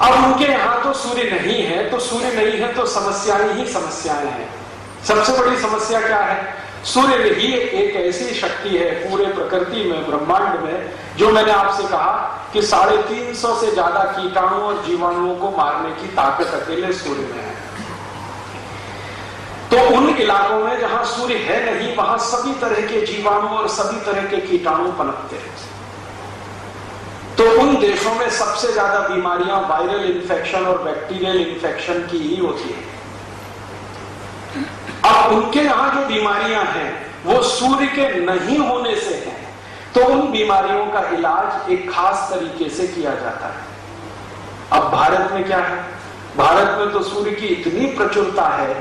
अब उनके यहां तो सूर्य नहीं है, तो सूर्य नहीं है तो समस्याएं ही समस्याएं हैं। सबसे बड़ी समस्या क्या है? सूर्य ही एक ऐसी शक्ति है पूरे प्रकृति में, ब्रह्मांड में, जो मैंने आपसे कहा कि 350 से ज्यादा कीटाणु और जीवाणुओं को मारने की ताकत अकेले सूर्य में है। तो उन इलाकों में जहां सूर्य है नहीं, वहां सभी तरह के जीवाणु और सभी तरह के कीटाणु पनपते हैं। तो उन देशों में सबसे ज्यादा बीमारियां वायरल इन्फेक्शन और बैक्टीरियल इन्फेक्शन की ही होती है। अब उनके यहां जो बीमारियां हैं वो सूर्य के नहीं होने से हैं, तो उन बीमारियों का इलाज एक खास तरीके से किया जाता है। अब भारत में क्या है? भारत में तो सूर्य की इतनी प्रचुरता है,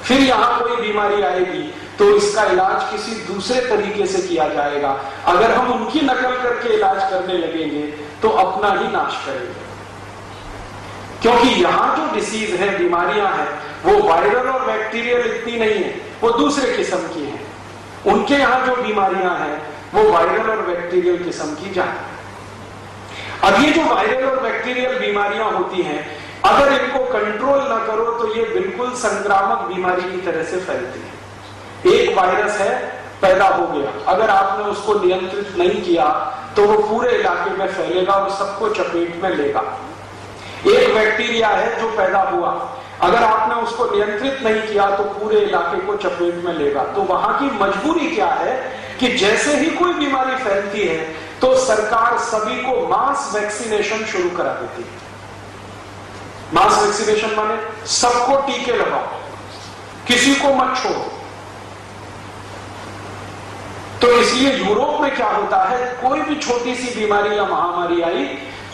फिर यहां कोई बीमारी आएगी तो इसका इलाज किसी दूसरे तरीके से किया जाएगा। अगर हम उनकी नकल करके इलाज करने लगेंगे तो अपना ही नाश करेंगे, क्योंकि यहां जो डिसीज है, बीमारियां हैं, वो वायरल और बैक्टीरियल इतनी नहीं है, वो दूसरे किस्म की हैं। उनके यहां जो बीमारियां हैं वो वायरल और बैक्टीरियल किस्म की ज्यादा है। अब ये जो वायरल और बैक्टीरियल बीमारियां होती हैं, अगर इनको कंट्रोल ना करो तो ये बिल्कुल संक्रामक बीमारी की तरह से फैलती है। एक वायरस है, पैदा हो गया, अगर आपने उसको नियंत्रित नहीं किया तो वो पूरे इलाके में फैलेगा और सबको चपेट में लेगा। एक बैक्टीरिया है जो पैदा हुआ, अगर आपने उसको नियंत्रित नहीं किया तो पूरे इलाके को चपेट में लेगा। तो वहां की मजबूरी क्या है कि जैसे ही कोई बीमारी फैलती है तो सरकार सभी को मास वैक्सीनेशन शुरू करा देती है। मास वैक्सीनेशन माने सबको टीके लगाओ, किसी को मत छोड़ो। तो इसलिए यूरोप में क्या होता है, कोई भी छोटी सी बीमारी या महामारी आई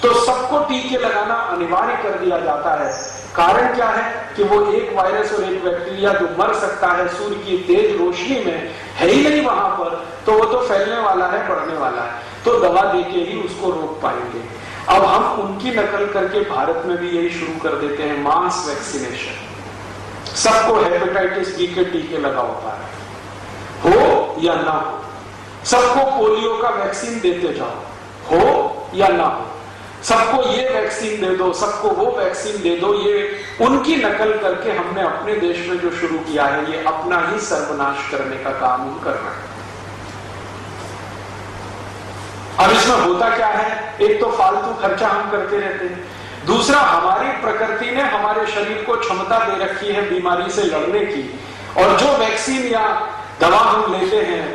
तो सबको टीके लगाना अनिवार्य कर दिया जाता है। कारण क्या है कि वो एक वायरस और एक बैक्टीरिया जो मर सकता है सूर्य की तेज रोशनी में, है ही नहीं वहां पर, तो वो तो फैलने वाला है, बढ़ने वाला है, तो दवा देके ही उसको रोक पाएंगे। अब हम उनकी नकल करके भारत में भी यही शुरू कर देते हैं, मास वैक्सीनेशन। सबको हेपेटाइटिस बी के टीके लगाओ, हो या ना हो। सबको पोलियो का वैक्सीन देते जाओ, हो या ना हो। सबको ये वैक्सीन दे दो, सबको वो वैक्सीन दे दो। ये उनकी नकल करके हमने अपने देश में जो शुरू किया है, ये अपना ही सर्वनाश करने का काम हम कर रहे हैं। अब इसमें होता क्या है, एक तो फालतू खर्चा हम करते रहते हैं, दूसरा हमारी प्रकृति ने हमारे शरीर को क्षमता दे रखी है बीमारी से लड़ने की, और जो वैक्सीन या दवा हम लेते हैं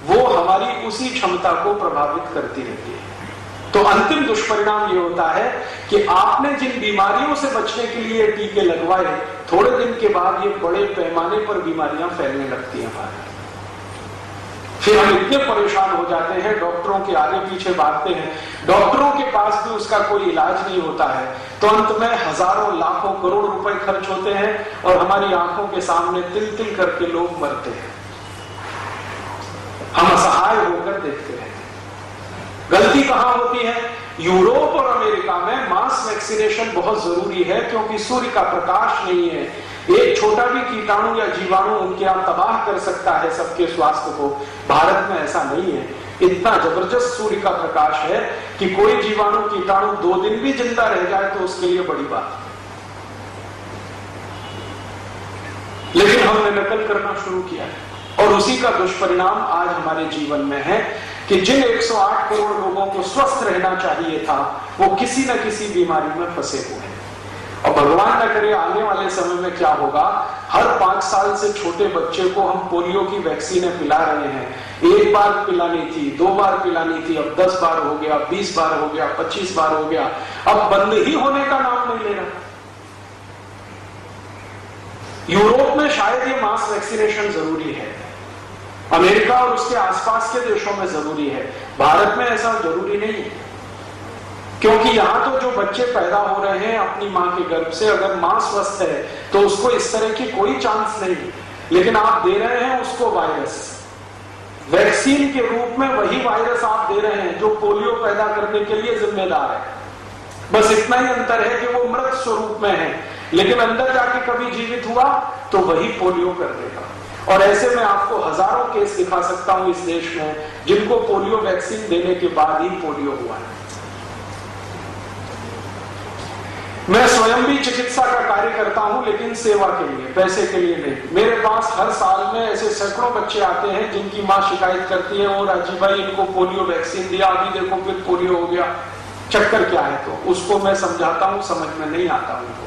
वो हमारी उसी क्षमता को प्रभावित करती रहती है। तो अंतिम दुष्परिणाम ये होता है कि आपने जिन बीमारियों से बचने के लिए टीके लगवाए, थोड़े दिन के बाद ये बड़े पैमाने पर बीमारियां फैलने लगती हैं हमारे। फिर हम इतने परेशान हो जाते हैं, डॉक्टरों के आगे पीछे भागते हैं, डॉक्टरों के पास भी उसका कोई इलाज नहीं होता है, तो अंत में हजारों लाखों करोड़ रुपए खर्च होते हैं और हमारी आंखों के सामने तिल तिल करके लोग मरते हैं। हम असहाय होकर देखते हैं। गलती कहां होती है? यूरोप और अमेरिका में मास वैक्सीनेशन बहुत जरूरी है, क्योंकि सूर्य का प्रकाश नहीं है, एक छोटा भी कीटाणु या जीवाणु उनके यहां तबाह कर सकता है सबके स्वास्थ्य को। भारत में ऐसा नहीं है, इतना जबरदस्त सूर्य का प्रकाश है कि कोई जीवाणु कीटाणु 2 दिन भी जिंदा रह जाए तो उसके लिए बड़ी बात। लेकिन हमने नकल करना शुरू किया है, और उसी का दुष्परिणाम आज हमारे जीवन में है कि जिन 108 करोड़ लोगों को स्वस्थ रहना चाहिए था, वो किसी न किसी बीमारी में फंसे हुए हैं। और भगवान न करे आने वाले समय में क्या होगा, हर 5 साल से छोटे बच्चे को हम पोलियो की वैक्सीनें पिला रहे हैं। 1 बार पिलानी थी, 2 बार पिलानी थी, अब 10 बार हो गया, 20 बार हो गया, 25 बार हो गया, अब बंद ही होने का नाम नहीं ले रहा। यूरोप में शायद ये मास वैक्सीनेशन जरूरी है, अमेरिका और उसके आसपास के देशों में जरूरी है, भारत में ऐसा जरूरी नहीं है। क्योंकि यहां तो जो बच्चे पैदा हो रहे हैं अपनी मां के गर्भ से, अगर मां स्वस्थ है तो उसको इस तरह की कोई चांस नहीं, लेकिन आप दे रहे हैं उसको वायरस, वैक्सीन के रूप में वही वायरस आप दे रहे हैं जो पोलियो पैदा करने के लिए जिम्मेदार है। बस इतना ही अंतर है कि वो मृत स्वरूप में है, लेकिन अंदर जाके कभी जीवित हुआ तो वही पोलियो कर देगा। और ऐसे में आपको हजारों केस दिखा सकता हूं इस देश में जिनको पोलियो वैक्सीन देने के बाद ही पोलियो हुआ है। मैं स्वयं भी चिकित्सा का कार्य करता हूं, लेकिन सेवा के लिए, पैसे के लिए नहीं। मेरे पास हर साल में ऐसे सैकड़ों बच्चे आते हैं जिनकी मां शिकायत करती है, ओ राजीव भाई इनको पोलियो वैक्सीन दिया, अभी देखो फिर पोलियो हो गया, चक्कर क्या है? तो उसको मैं समझाता हूं, समझ में नहीं आता उनको,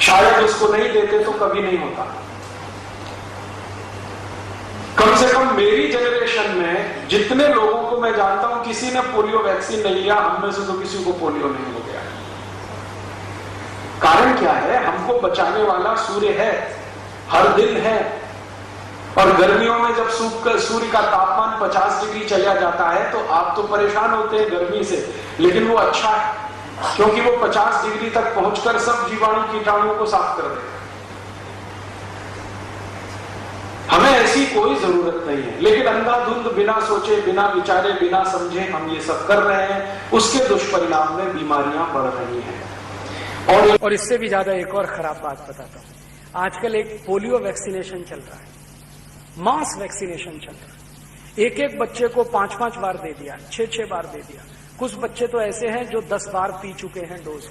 शायद उसको नहीं देते तो कभी नहीं होता। कम से कम मेरी जनरेशन में जितने लोगों को मैं जानता हूं, किसी ने पोलियो वैक्सीन नहीं लिया, हम में से तो किसी को पोलियो नहीं हो गया। कारण क्या है? हमको बचाने वाला सूर्य है, हर दिन है। और गर्मियों में जब सूर्य का तापमान 50 डिग्री चला जाता है तो आप तो परेशान होते हैं गर्मी से, लेकिन वो अच्छा है, क्योंकि वो 50 डिग्री तक पहुंचकर सब जीवाणु कीटाणुओं को साफ कर देगा। हमें ऐसी कोई जरूरत नहीं है, लेकिन अंधाधुंध बिना सोचे, बिना विचारे, बिना समझे हम ये सब कर रहे हैं। उसके दुष्परिणाम में बीमारियां बढ़ रही हैं। और इससे भी ज्यादा एक और खराब बात बताता हूं। आजकल एक पोलियो वैक्सीनेशन चल रहा है, मास वैक्सीनेशन चल रहा है। एक एक बच्चे को 5-5 बार दे दिया, 6-6 बार दे दिया। कुछ बच्चे तो ऐसे हैं जो 10 बार पी चुके हैं डोज,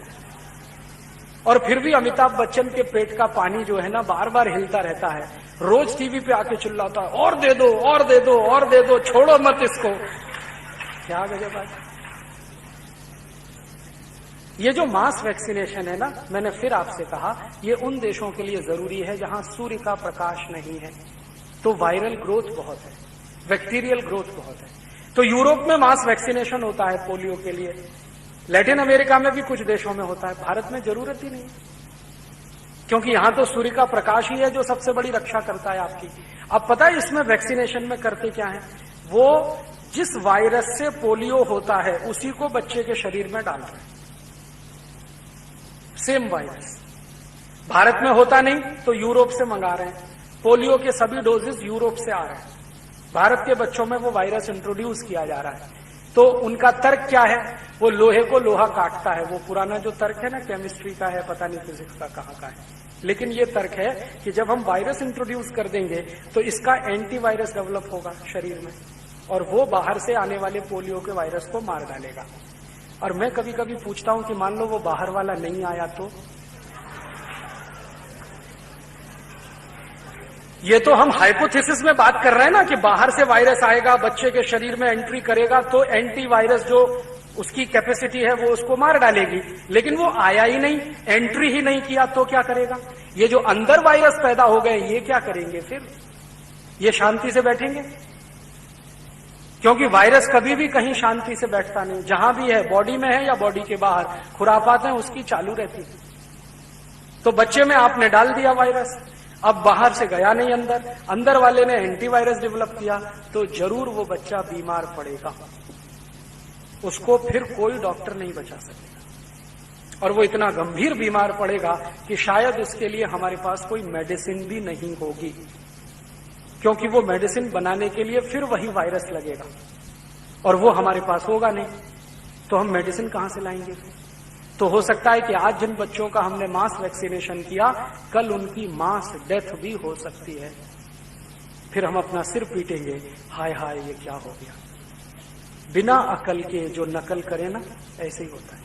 और फिर भी अमिताभ बच्चन के पेट का पानी जो है ना बार बार हिलता रहता है। रोज टीवी पे आके चिल्लाता है, और दे दो, और दे दो, और दे दो, छोड़ो मत इसको। क्या गजब है। ये जो मास वैक्सीनेशन है ना, मैंने फिर आपसे कहा, ये उन देशों के लिए जरूरी है जहां सूर्य का प्रकाश नहीं है, तो वायरल ग्रोथ बहुत है, बैक्टीरियल ग्रोथ बहुत है। तो यूरोप में मास वैक्सीनेशन होता है पोलियो के लिए, लैटिन अमेरिका में भी कुछ देशों में होता है, भारत में जरूरत ही नहीं, क्योंकि यहां तो सूर्य का प्रकाश ही है जो सबसे बड़ी रक्षा करता है आपकी। अब पता है इसमें वैक्सीनेशन में करते क्या है? वो जिस वायरस से पोलियो होता है उसी को बच्चे के शरीर में डाल रहे हैं, सेम वायरस। भारत में होता नहीं तो यूरोप से मंगा रहे हैं, पोलियो के सभी डोजेस यूरोप से आ रहे हैं, भारत के बच्चों में वो वायरस इंट्रोड्यूस किया जा रहा है। तो उनका तर्क क्या है? वो लोहे को लोहा काटता है, वो पुराना जो तर्क है ना, केमिस्ट्री का है, पता नहीं फिजिक्स का कहां का है, लेकिन ये तर्क है कि जब हम वायरस इंट्रोड्यूस कर देंगे तो इसका एंटीवायरस डेवलप होगा शरीर में, और वो बाहर से आने वाले पोलियो के वायरस को मार डालेगा। और मैं कभी कभी पूछता हूं कि मान लो वो बाहर वाला नहीं आया तो? ये तो हम हाइपोथेसिस में बात कर रहे हैं ना कि बाहर से वायरस आएगा, बच्चे के शरीर में एंट्री करेगा तो एंटीवायरस जो उसकी कैपेसिटी है वो उसको मार डालेगी, लेकिन वो आया ही नहीं, एंट्री ही नहीं किया तो क्या करेगा? ये जो अंदर वायरस पैदा हो गए ये क्या करेंगे फिर? ये शांति से बैठेंगे? क्योंकि वायरस कभी भी कहीं शांति से बैठता नहीं, जहां भी है, बॉडी में है या बॉडी के बाहर, खुरापात है उसकी चालू रहती है। तो बच्चे में आपने डाल दिया वायरस, अब बाहर से गया नहीं अंदर, अंदर वाले ने एंटीवायरस डेवलप किया, तो जरूर वो बच्चा बीमार पड़ेगा, उसको फिर कोई डॉक्टर नहीं बचा सकेगा, और वो इतना गंभीर बीमार पड़ेगा कि शायद उसके लिए हमारे पास कोई मेडिसिन भी नहीं होगी, क्योंकि वो मेडिसिन बनाने के लिए फिर वही वायरस लगेगा, और वो हमारे पास होगा नहीं, तो हम मेडिसिन कहां से लाएंगे? तो हो सकता है कि आज जिन बच्चों का हमने मास वैक्सीनेशन किया, कल उनकी मास डेथ भी हो सकती है। फिर हम अपना सिर पीटेंगे, हाय हाय ये क्या हो गया। बिना अकल के जो नकल करे ना, ऐसे ही होता है।